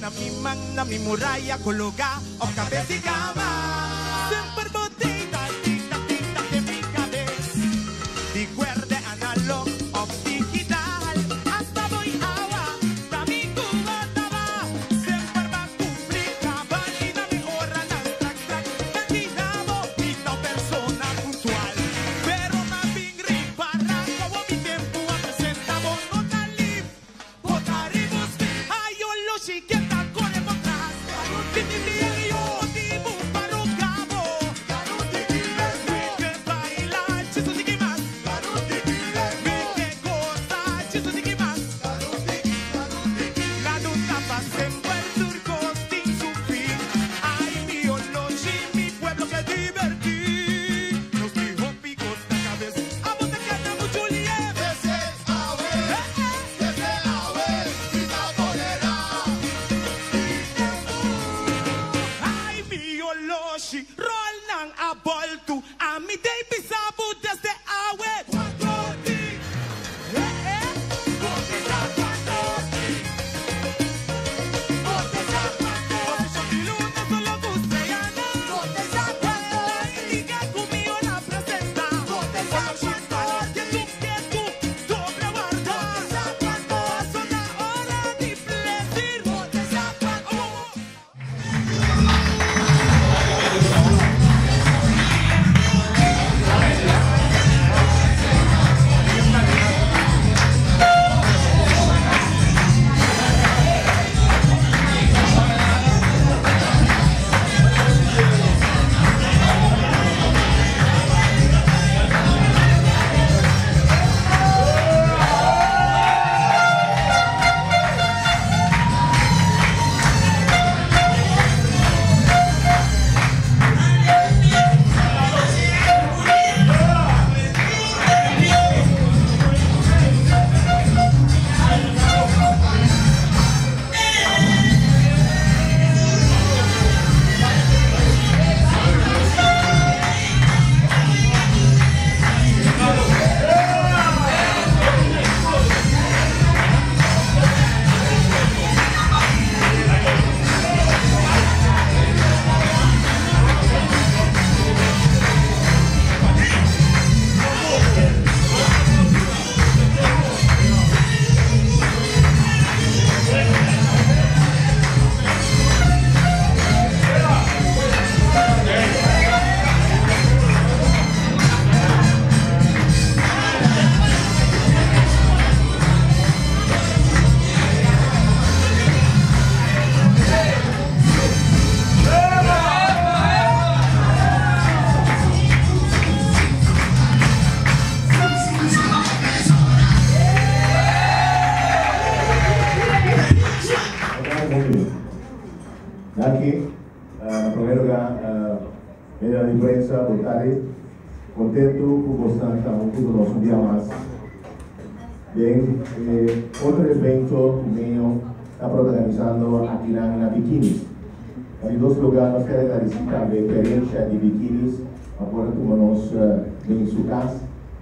na mi man na mi muralla coloca o cabeza y cama. Sempre botita, tita, tita de mi cabeza. Di cuerde analog o digital. Hasta voy agua, da mi cuba taba. Sempre va complica, y na mi hora na track track. Cantinamo, tita persona puntual. Pero ma bin ripara, como mi tiempo a presentavo no talib. Votaremos, ay yo lo chiqueta corremos atrás. Roll nang abol tu ami day pisabu desde awe. Aqui, em primeiro lugar, a imprensa, voltare, contento por gostar estamos tudo nosso dia mais. Bem, outro evento que está organizando aqui na Bikinis. Em dois lugares, nós queremos agradecer a experiência de Bikinis, agora como nós em sua casa.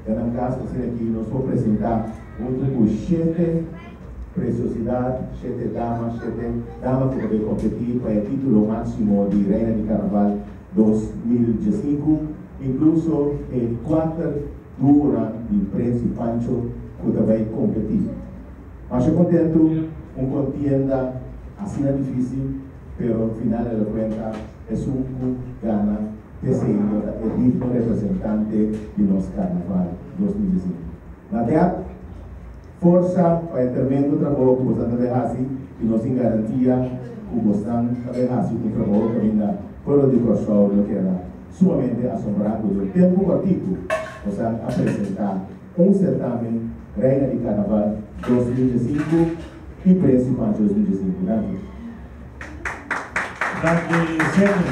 Na casa, aqui, nós vamos apresentar um sete preciosidade, sete damas que podem competir para o título máximo de Reina de Carnaval 2015, incluso 4 duras de Príncipe Pancho que também competir. Mas eu contento, contienda assim é difícil, mas no final da conta é gana de ser o digno representante de nosso Carnaval 2015. Na teatro, força para intervir no trabalho que você deve fazer e nós em garantia que você deve fazer um trabalho que ainda fora de show que era sumamente assombrado do tempo curtido você apresentar certame Reina de Carnaval 2015 e Príncipe Pancho 2015. Grazie Sergio.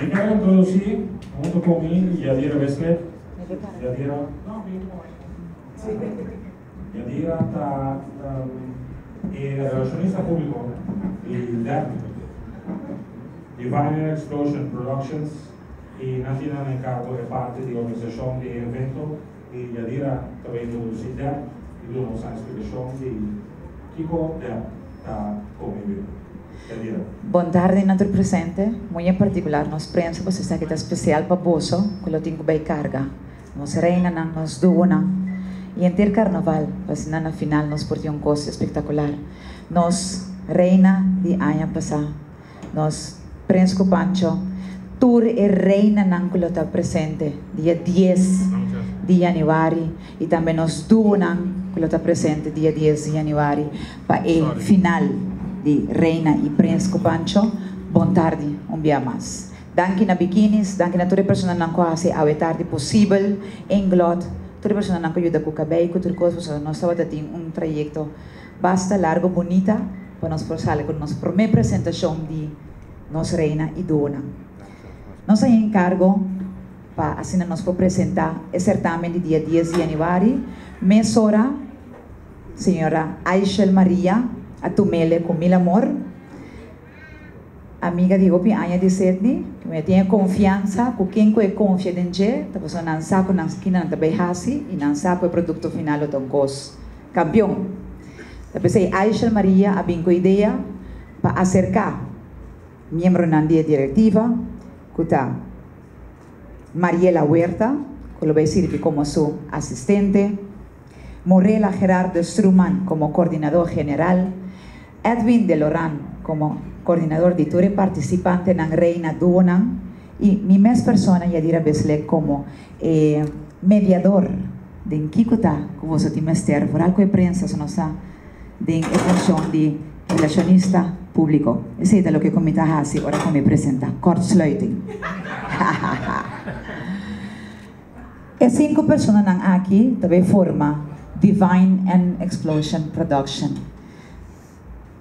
Mi quero introdurci junto conmigo Yadira Veslet. Yadira está relacionista público y Divine Explosion Productions y Natina en cargo de parte de organización de evento y Yadira también introducida y damos una explicación de Kiko convivir. Yadira. Boa tarde, nosso presente. Muito em particular, nós prensa você está aqui especial para bolso, que eu tenho bem carga. Nós reina, nós duona. E em ter carnaval, assim na final, nós por uma coisa espetacular. Nós reina de ano passado. Nós prensa com Pancho. Tour e reina não que está presente dia 10 de januário e também nós duona que está presente dia 10 de januário para o final de reina e prensa com Pancho. Boa tarde, dia mais. Danke na bikinis, danke na toda pessoa que quase a tarde possível em glot. Toda pessoa que ajuda com o cabelo, com tudo coisa, nós estamos tendo trajeto bastante largo, bonita, para nós passar com nossa primeira apresentação de nossa reina e dona. Nós temos encargo para assim nós para apresentar o certamen de dia 10 de januário, mesora, senhora Aishel Maria, a Tumele com mil amor, amiga de Opi Anya de Sydney, que me tem confiança, com quem que confia em você, a pessoa não sabe na esquina não também hasi e não sabe o produto final do cos campeão. Depois Aishel Maria a bem com ideia para acercar membro na diretiva, que está Mariela Huerta, que lo vai servir como su assistente, Morela Gerardo Struman como coordinador general, Edwin de Loran como coordinador de tour participante en Reina Duonan y mi mes persona Yadira Besle como mediador de Kikuta, como se timester, por algo de prensa, se nos de función de relacionista público. Ese es lo que comita hace ahora que me presenta, Kortsluiting. E 5 personas aquí también forma Divine and Explosion Production.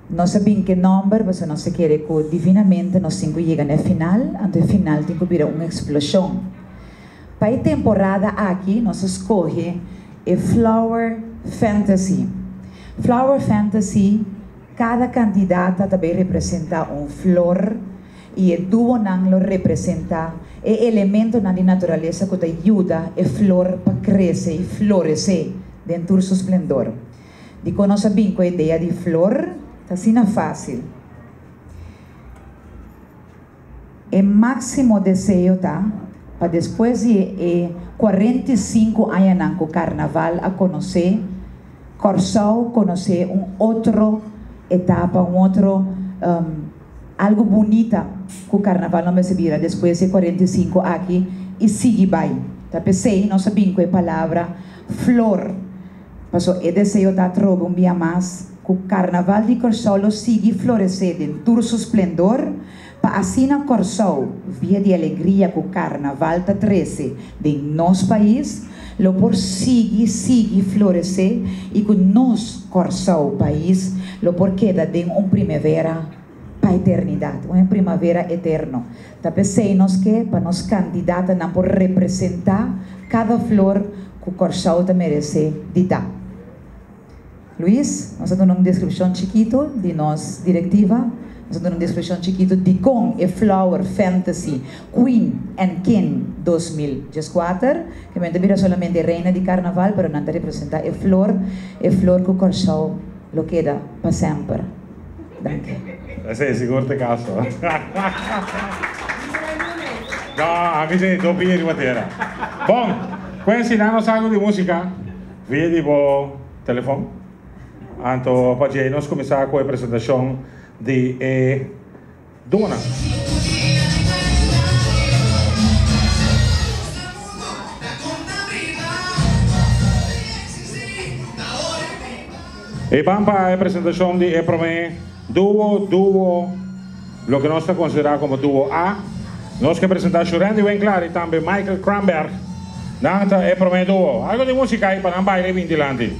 No sabemos qué nombre, pero no se quiere que divinamente los 5 lleguen al final, antes del final tiene que haber una explosión. Para esta temporada aquí, nos escoge el Flower Fantasy. Flower Fantasy, cada candidata también representa un flor y el dúo lo representa el elemento de la naturaleza que te ayuda a flor para crecer y florecer dentro de su esplendor. Y cuando sabemos la idea de flor, está así fácil. El máximo deseo está para después de 45 años con carnaval a conocer Corsao, conocer otra etapa, algo bonita que o carnaval não se vira depois de 45 aqui e sigue bem. Tá pensei, não sabia que a palavra flor, passou e desejo da trova um dia mais que o carnaval de Corsao sigue florescer em todo seu esplendor, para assim na Corsao, via de alegria que o carnaval tá trece de nosso país, lo por sigue florescer e que nós Corsao país, lo por queda de primavera para a eternidade, uma primavera eterno. Tá pensamos que para nós candidata não por representar cada flor que o Corsao te merece de dar. Luís, nós temos uma descrição chiquito de nossa diretiva, nós temos uma descrição chiquito de com a Flower Fantasy Queen and King 2014, que me mira solamente reina de carnaval, pero não te representa a flor que o Corsao lo queda para sempre. Danke. Sì, sicuro te caso. No, a mí se dopo ieri mattina. Bom, questi danno algo di musica. Vedi po telefono. Anto pagei nós começar com a apresentação de Dona. E vamos para a apresentação de duo, lo que nós está considerado como duo A. Nós que apresentar Randy Winkler e também Michael Kramberg. Nanta é para mim duo. Algo de música aí para não baile vintilante.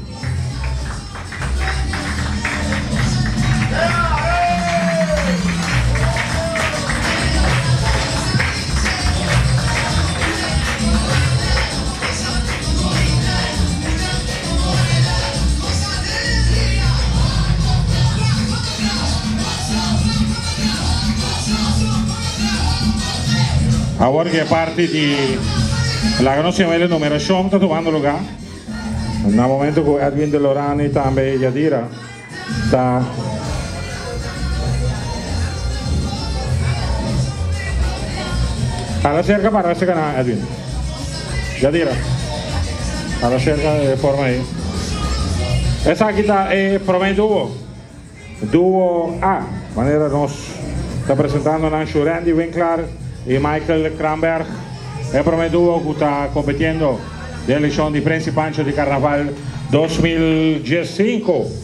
Ahora que parte de la que no se llama el numeración está tomando lugar. En un momento con Edwin de Loran y también Yadira Tá. A la cerca para ese canal, Edwin. Ya tira. A la cerca de forma ahí. Esa aquí está promedio dúo A. Manera nos está presentando Nancy Randy Winkler y Michael Kramberg. El promedio dúo que está compitiendo de elección de Principancho de Carnaval 2015.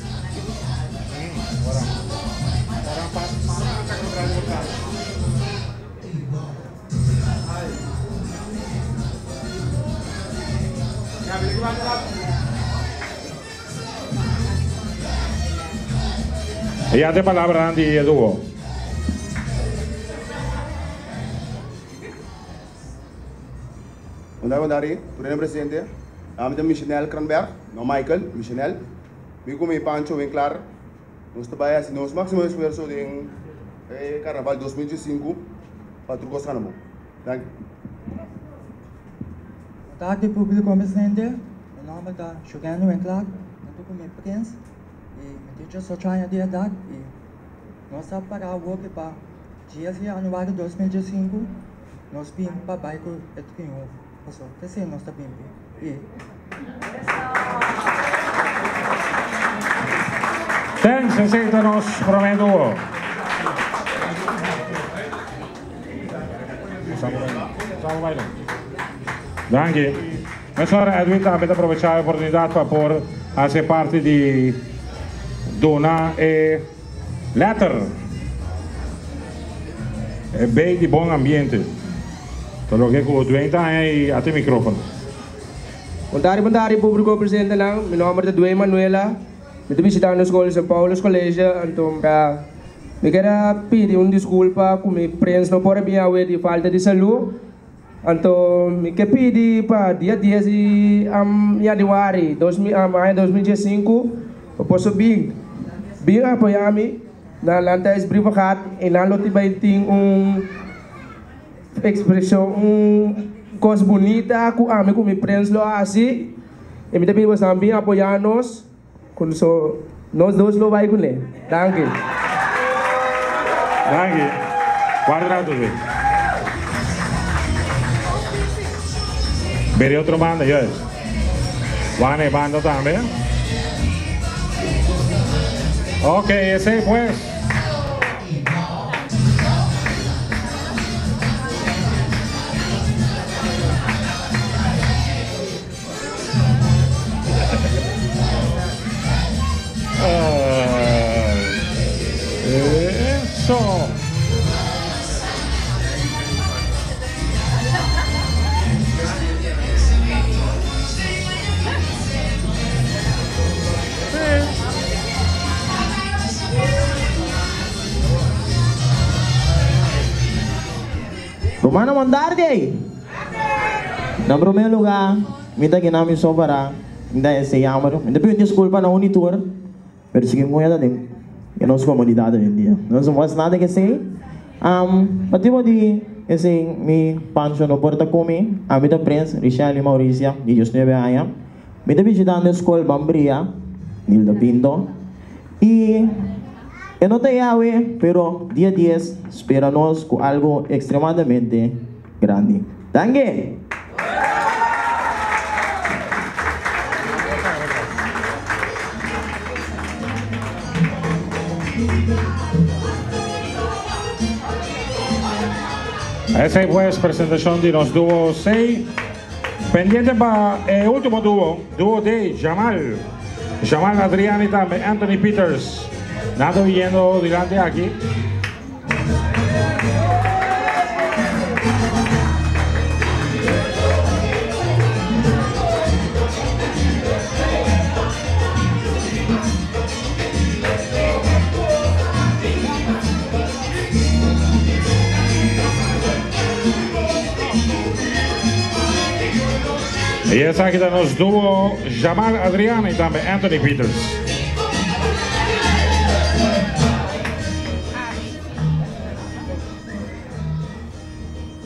Y ya te palabra Andy y dúo. Ondari, Presidente Presidente, I'm Michel Kranberg, no Michael, Michel. Mi como Pancho Winkler, nós trabalhamos assim, nosso máximo esforço em Carnaval 2015 para o Sanamo. Thank you. Boa tarde, público presente. Meu nome é Shugano Winkler, eu sou meu Prince e me diz só China de idade e nós estamos para o work para dia de janeiro 2015 nós vimos para bairro Etrinho. Passou, terceiro nós estamos bem. Thanks, aceitanos promedio. Estamos bailando. Danke. Ahora Edwin también aprovechar la oportunidad para hacer parte de Dona Letter. Es bien de buen ambiente. Todo lo que con Edwin está ahí a tu micrófono. Boa público presente lang. Meu nome é Dwayne Manuela. Eu estou visitando a escola São Paulo Colégio. Então, eu quero pedir desculpa com meu prensa não pode vir a de falta de saúde. Então, eu quero pedir para dia 10 de janeiro 2015 eu posso vir apoiar-me na lanterna privada e na lote vai ter expressão coisa bonita com a minha prensa lá assim e me também vocês também apoiar-nos quando nós dois lo vai com ele. Danke. Danke. Guarda tudo. Veré otro banda, yes. Juan banda también. Ok, ese pues. Eso. Romano Mondardi. Na primeiro lugar, minta que não me sobra, minta esse yamaro. Minta pedir desculpa na Unitur, mas seguimos com ela dentro. E nossa comunidade hoje em dia. Não somos nada que sei. Pativo de esse me pancho no porta comer, a minha prensa, Richelle e Maurícia, de 19 anos. Minta visitando a escola Bambria, Nilda Pinto. E eu não tenho água, pero dia 10 espera-nos com algo extremadamente grande. Danke! Esa es presentación de los dúos 6. Pendiente para el último dúo de Jamal Adrián y también Anthony Peters. Nada yendo delante aquí. Y esa aquí nos dúo Jamal Adrián y también Anthony Peters.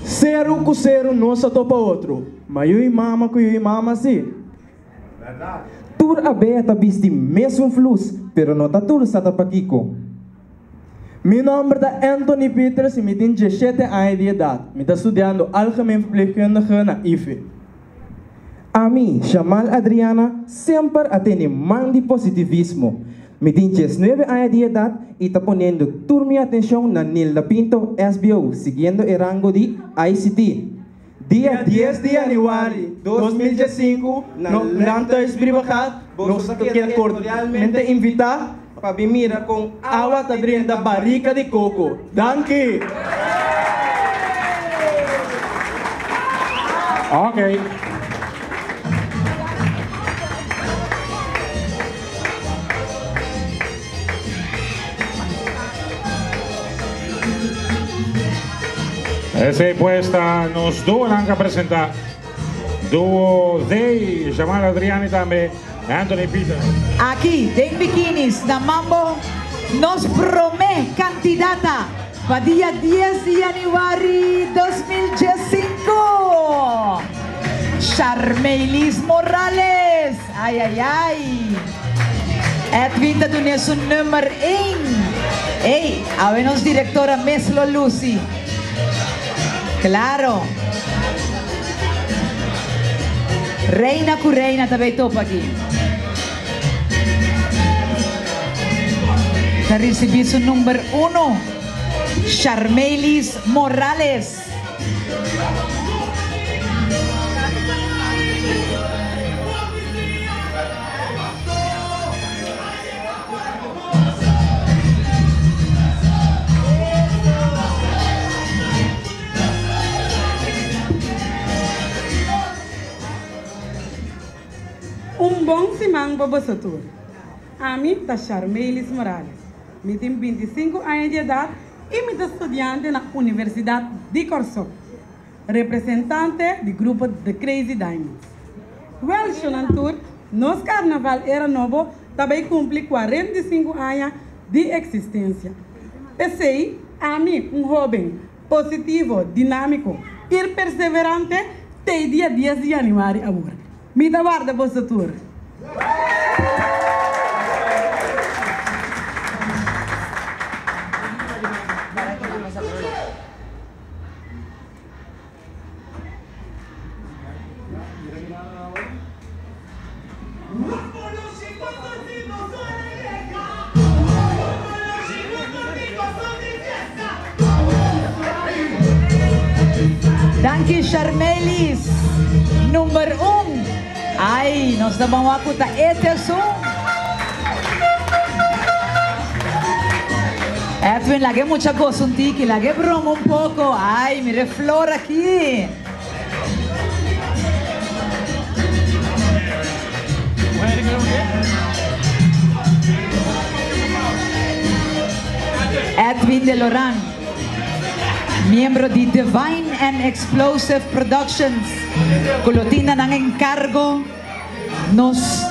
Cero com cero, não só topa outro. Mas eu e mama sim. Verdade. tur aberta bisti mesmo flus, pero no ta tur sata paquico. Meu nome é Anthony Peters e me tenho 17 anos de idade. Me está estudando algemeen verpleegkundige na IFE. A mim, Jamal Adriana, sempre atende man de positivismo. Me tenho 19 anos de idade e está ponendo toda minha atenção na Nilda Pinto SBO, seguindo o rango de ICT. Dia 10 de januário de 2015, no Lantas Privacat, nos quer cordialmente invitar para vir com água dentro da barrica de coco. Danke! Ok. Essa encuesta nos duo anche a presentare duo de Jamal Adriani também Anthony Peter. Aqui, em biquinis, na Mambo, nos promete candidata para dia 10 de januário de 2015. Charmeilis Morales. Ai, ai, ai. Edwin, dat doen is nummer 1. Hey, a nos directora Meslo Lucy. Claro. Reina cu reina também topa aqui. Está recebido o número 1, Charmeilis Morales. Bom semana para você todos. A mim está Charmeilis Morales. Me tenho 25 anos de idade e me estou estudante na Universidade de Corsó. Representante do grupo The Crazy Diamonds. Welshonantur, nosso carnaval era novo, também cumpre 45 anos de existência. Pensei, a mim, jovem, positivo, dinâmico e perseverante, tem dia 10 de januário agora. Me dá guarda você tour. Danke Charmeilis, número 1. Ai, nós da bom acuta Eterson. Edwin, laghe mucha cosa un tiki, laghe broma un poco. Ai, mi reflora aqui. Edwin de Loran, miembro de Divine and Explosive Productions, colotina ng encargo nos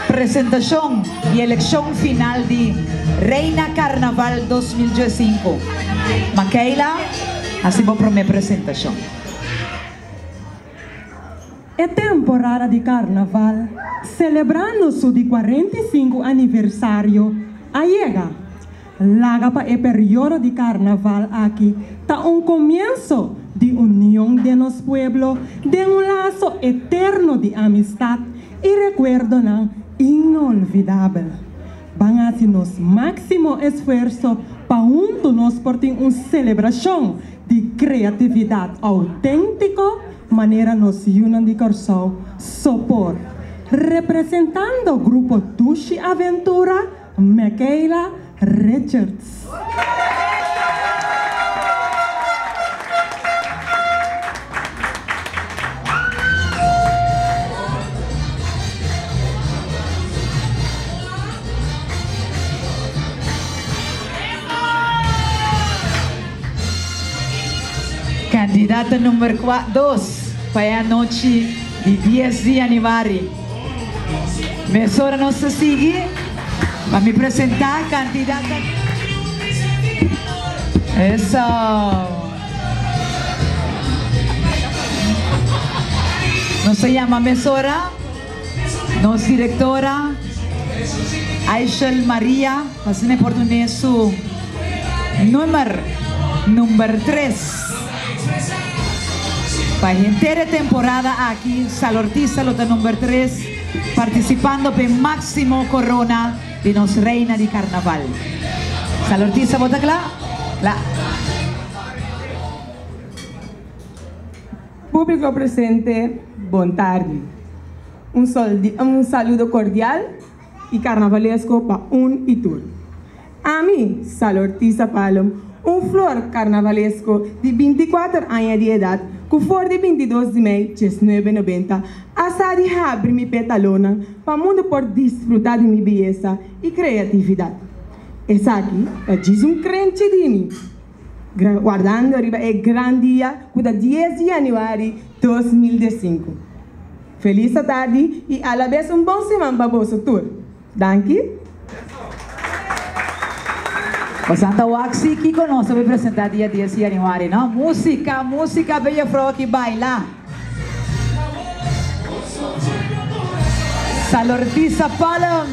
presentación y elección final de Reina Carnaval 2015. Michaela, así va para mi presentación. É temporada de carnaval, celebrando su 45 aniversário. Llega. Laga para el periodo de carnaval aquí, está un comienzo de unión de los pueblos, de un lazo eterno de amistad y recuerdo inolvidable. Van a hacer nuestro máximo esfuerzo para juntos nos portar una celebración de creatividad auténtico, manera nos unan de Corsó, sopor. Representando el grupo Tushi Aventura, Michaela Richards. Candidata número 2 para a noite de 10 de januário. Mesora nos sigue. Para me apresentar, candidata. Eso. No se llama Mesora. Nossa diretora, Aishel Maria, fazendo em português su número 3. Para a inteira temporada aqui, Salortiza luta número 3, participando para máximo corona de nossa reina de carnaval. Salortiza, bota lá. Público presente, boa tarde. Um saludo cordial e carnavalesco para e tour. A mim, Salortiza Palom, flor carnavalesco de 24 anos de idade, que for de 22 de maio de 1990, a de abrir minha petalona para o mundo por desfrutar de minha beleza e criatividade. Essa aqui é crente de mim. Guardando arriba é grande dia, que é 10 de janeiro de 2005. Feliz tarde e a la vez bom semana para você tour. Danke. Santa Waxi aqui conosco vai apresentar dia 10 de janeiro, não? Música, bella fro que baila. Salortiza Palom.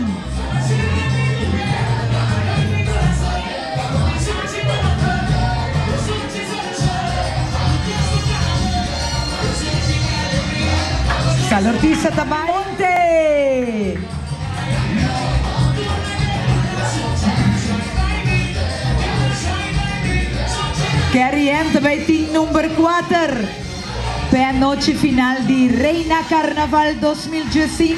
Salortiza Tabaonte. Carrie também tem número 4 para a noite final de Reina Carnaval 2015.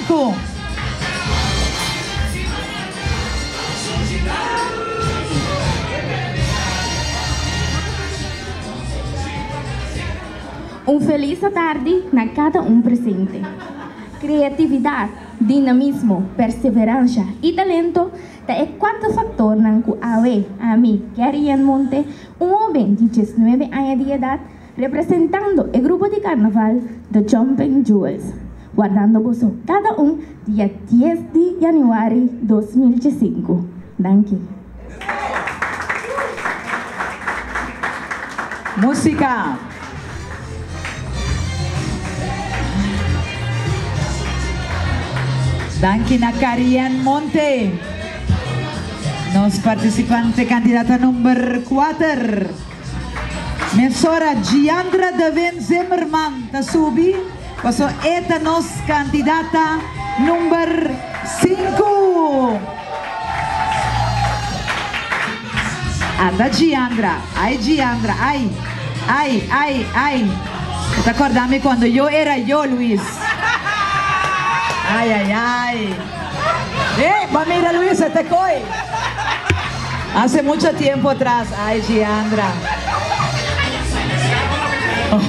Feliz tarde na cada presente. Criatividade, dinamismo, perseverança e talento é 4 fatores que a mim, Carrie Monte, homem de 19 anos de idade, representando o grupo de carnaval The Jumping Jewels, guardando você cada dia 10 de janeiro de 2015. Danke. Música. Danke na Carrie Monte. Nos participante candidata número 4. Mensora Giandra Daven Zimmerman da subi. Passou esta nos candidata número 5. Anda Giandra. Ai Giandra. Ai. ¿Te acordás cuando yo era yo, Luis? Ay. Mira Luis, te coi. Hace mucho tiempo atrás. Ay, Giandra. Oh.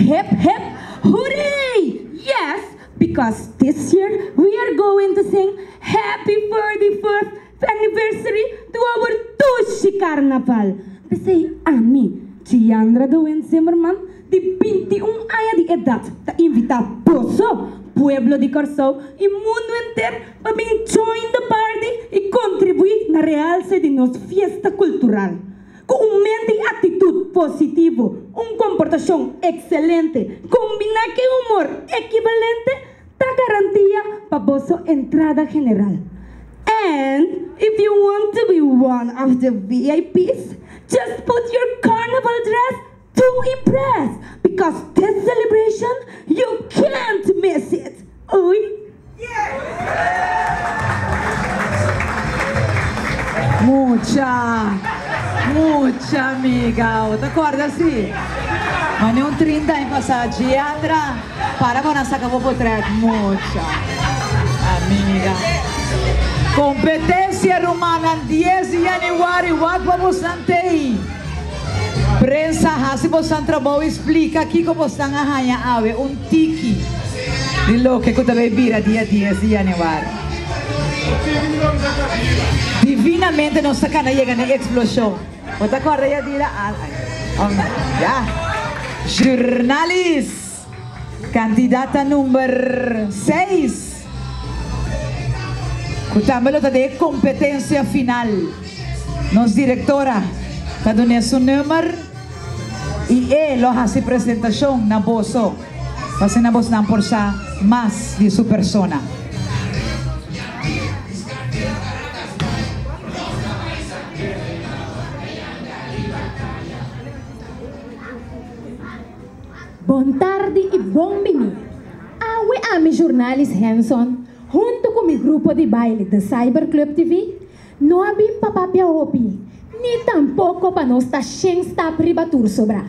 Hip, hip, hooray! Yes, because this year we are going to sing Happy 41st Anniversary to our Tushi Carnaval. Pensei a mim, Giandra Daven Zimmerman, de 21 anos de idade, a invitar Poço, Pueblo de Corso e mundo inteiro para join the party e contribuir na realce de nossa festa cultural. Com mente e atitude positivo, comportação excelente, combinar com humor equivalente, dá garantia para vossa entrada general. And if you want to be one of the VIPs, just put your carnival dress to impress, because this celebration, you can't miss it. Oi? Mucha amiga. ¿Te acuerdas? Sí. Mane 30 em passar Giandra. Para con essa acabou por track. Mucha amiga. Competência romana 10 de janeiro. What vamos antei? Prensa hasi bosan trabalho explica aqui como estão a hanha ave tiki. De lo que eu também vira dia 10 de janeiro. Divinamente nossa cana chega na explosão. Wat acorda ya dira ya. Jurnalis. Candidata número 6. Kutambelo de competência final. Nos directora, cada um seu número e ele faz a apresentação na bolsa. Fazendo a bolsa por sa mais de sua persona. Boa tarde e bom venir. A mi jornalista Hanson, junto com meu grupo de baile da Cyberclub TV, não abim papapia opi, nem tampouco para nós estar sem estar privatur sobra.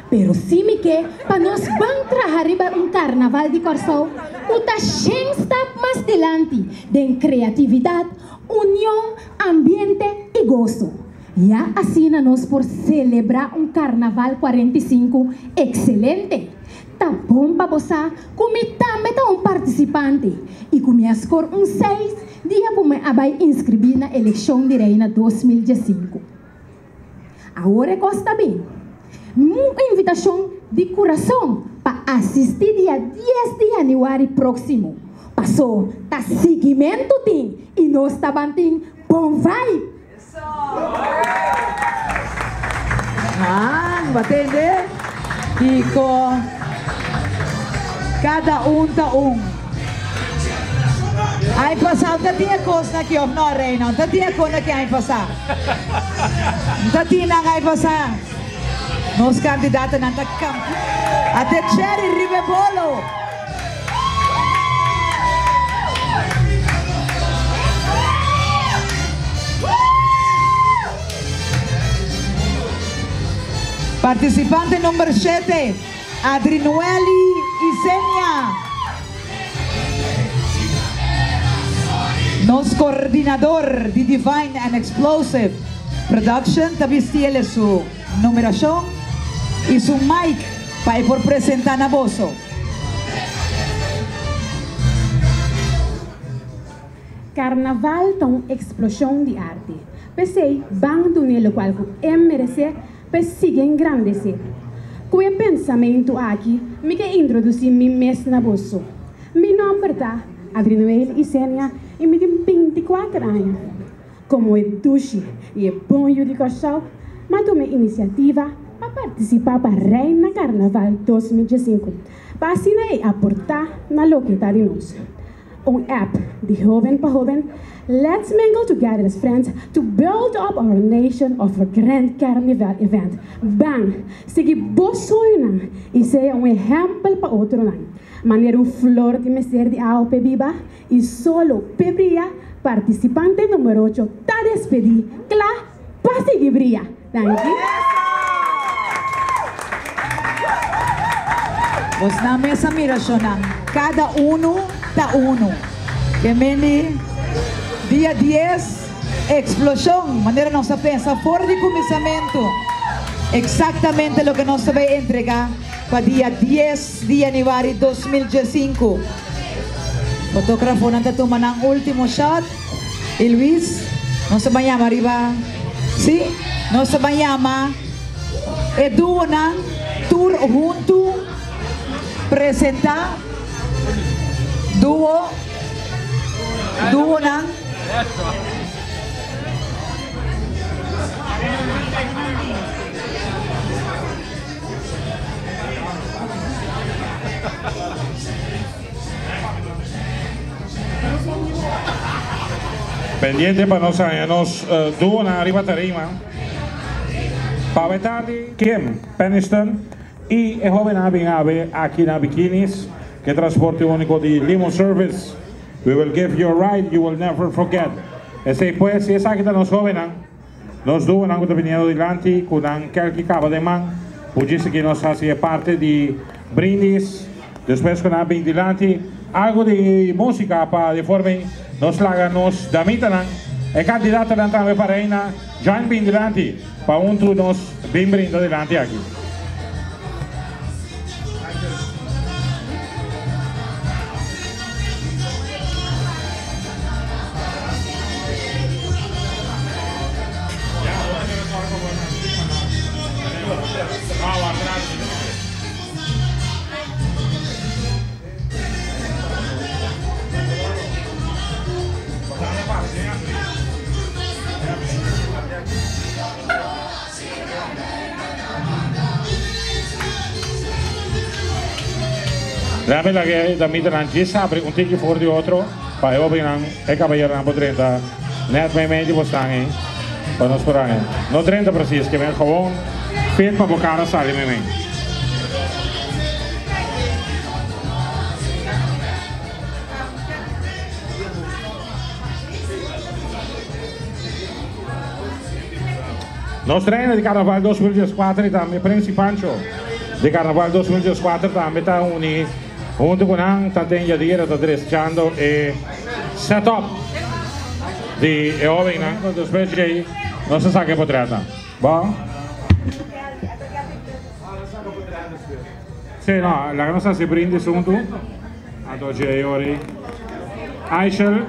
Pero sim que para nós vamos trabalhar carnaval de Corsol, o tá sem estar mais delante de criatividade, união, ambiente e gosto. Já assim nós por celebrar carnaval 45 excelente. Tá bom para você, como também tá participante. E como a score 6, dia para me abai inscrever na eleição de reina 2015. Agora costa bem. Uma invitação de coração para assistir dia 10 de janeiro próximo. Passou, tá seguimento tem e nós tá banting bom vibe. Batende. Kiko. Cada tá Ai passar, não tinha coisa aqui, não, reina. Não tinha coisa aqui, ai passar. Não tinha ai passar. Nos candidatos não estão campo. Até Cherry Ribebolo. Participante número 7, Adrinueli Isenia. Nos coordinador de Divine and Explosive Production, também tiene su numeración y su mic para por presentar na bolso. Carnaval é uma explosão de arte. Pensei, vamos unir o qual é merecer, para seguir engrandecer. Com o pensamento aqui, me que introduzir mim mesmo na bolso. Meu nome é Adrinuel Isenia e me tenho 24 anos. Como é duche e é bom de coração, mas tomei iniciativa para participar para Reina Carnaval 2015. Para assim aportar na localidade de nós. App de jovem para jovem. Let's mingle together as friends to build up our nation of a grand carnival event. Bang! Segui bosoina e seja exemplo para outro ano. Maneira flor de meser de Alpe Viva e solo Pebria, participante número 8, está despedido. Claro, para seguir brilha. Thank you. Vos na mesa mira sonang cada tá que meni dia 10 explosão, maneira nossa pensa fora de começamento. Exatamente o que nós vai entregar para dia 10 de janeiro 2015. Fotógrafo nanti toma ng último shot. E Luis, nós vai arriba. Sí, nós vai Edu na tour junto presentar duo na pendiente para nós anos duo na arriba tarima. Para tarde, Kim Peniston e o jovem ave aqui na Bikinis, que transporte único de limo service. We will give you a ride you will never forget. Ese pues, si es aquí nos jóvenes, nos duo nang venido delante con un quelque cabo de man, pudiste que nos hacía parte de brindis, después con un delante, algo de música para de forma nos laga nos damitanan, el candidato de entrada para reina, John bin delante, para un tu nos bin brindo delante aquí. Dame la que da mitra nan gissa apre un tiki voor die otro. Pa eu binan e caballero nan 30. Net mijn media bostangi. Pa nos porangen. No 30 precies, que ven gewoon fit pa bocana sali met mij. Nos treinen de Carnaval 2014 também Principancho. De Carnaval 2014 também tá junto com ang taten yadira tá dressando e setup de jovem não dos PJ não se sabe por trás. Bom. Sim, não, la nossa se brinde junto a dois ori. Aishel,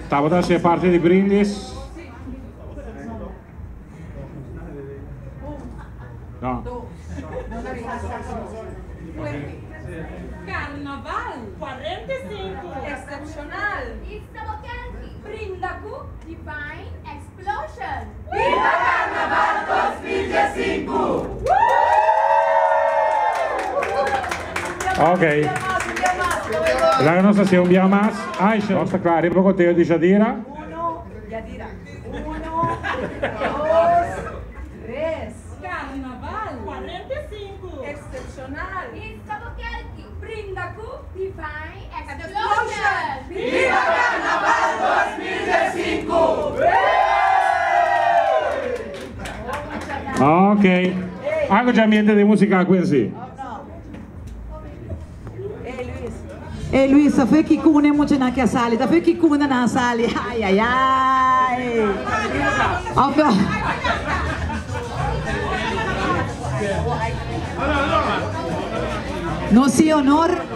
tá botando ser parte de brindes. No. Carnaval 45 excepcional. Brindaku Divine Explosion. Viva Carnaval 2015! Ok. La nostra sia un dia más. Aisha, nostra Clara, il conteggio di Jadira. 1, Yadira. 1, 2, 3. Carnaval 45 excepcional. Brindaku Divine Explosion. Viva Carnaval 2015! Ok. Algo già ambiente di musica così. Luis, foi que cune muito na que sali, tá foi que cune na sali. Ai ai ai. No se honor.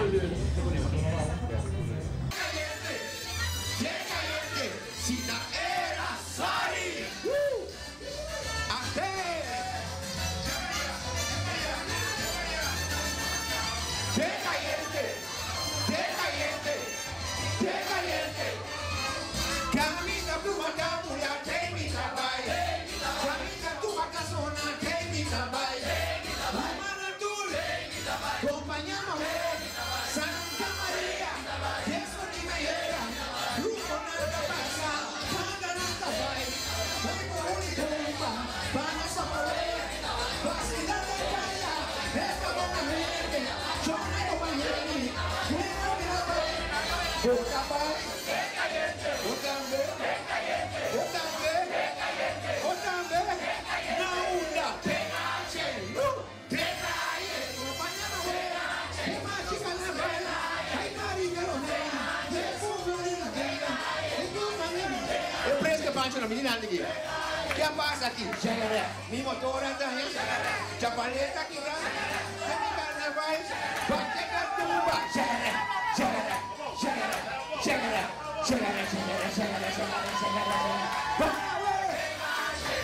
¿Qué pasa aquí? Mi motor anda en chapaleta aquí, mi carnaval, pateca tumba,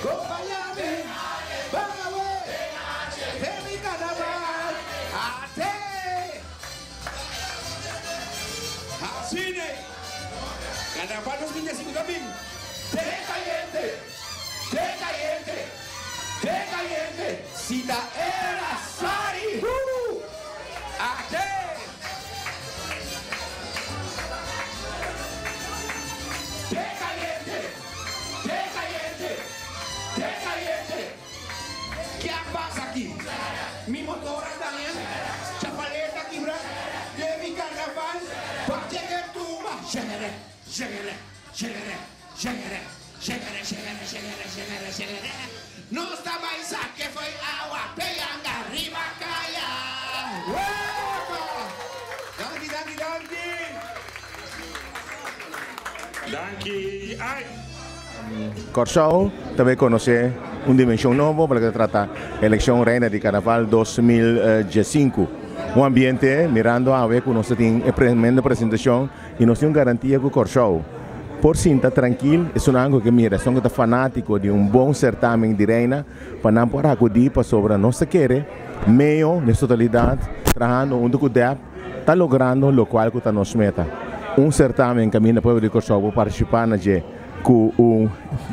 acompáñame, vamos a ver, de mi carnaval, ate, cine, carnaval 2015 también. ¡Qué caliente! ¡Cita era Sari! ¡Aquí! ¡Qué caliente! ¡Qué caliente! ¡Qué caliente! ¿Qué pasa aquí? Mi motor anda bien, chapaleta aquí, de mi carnaval, para que tumba. No estaba esa que fue agua, pegando arriba, calla. Danke. Ai. Corsao também conhece uma dimensão nova para que trata a eleição reina de Carnaval 2015. Um ambiente mirando a ver que nós temos uma tremenda apresentação e nós temos garantia que o Corsao por si está tranquilo, é algo que mira, são fanático de bom certamen de reina, para não poder acudir para sobre nossa querer, meio, na totalidade, trabalhando onde o deve, está logrando o qual está nos meta. Certamen que a minha povo de Corsao para participar na que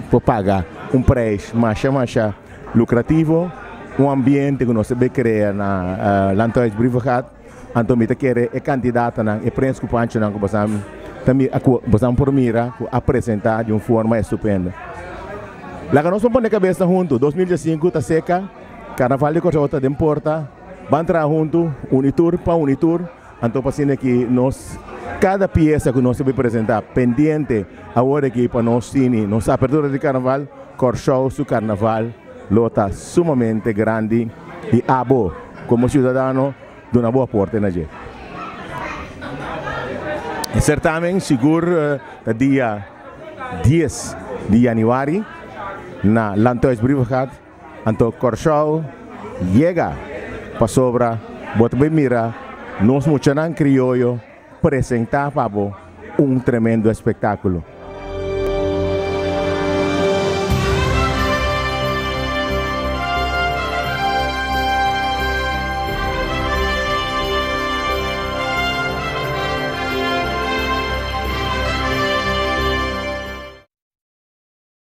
para pagar preço mais lucrativo, um ambiente que nós se cria na Lantois Briefgat, então me quer é candidata na e prensa que pancho na que também basam por mira apresentar de uma forma estupenda. Lá que nós vamos pôr na cabeça junto, 2005 tá seca, Carnaval de Corsol tá de porta, vamos entrar junto, unitur para unitur, então passando aqui nós cada peça que nós vamos apresentar pendente agora aqui para nós cine, nossa abertura de Carnaval, Corsol su Carnaval, lota sumamente grande e abo como cidadão de uma boa porta na gente. O certamen seguro dia 10 de januário na Lantois Briefgat, então Corsol chega para sobra, bota bem mira, nós muchanan criollo apresentar para tremendo espetáculo.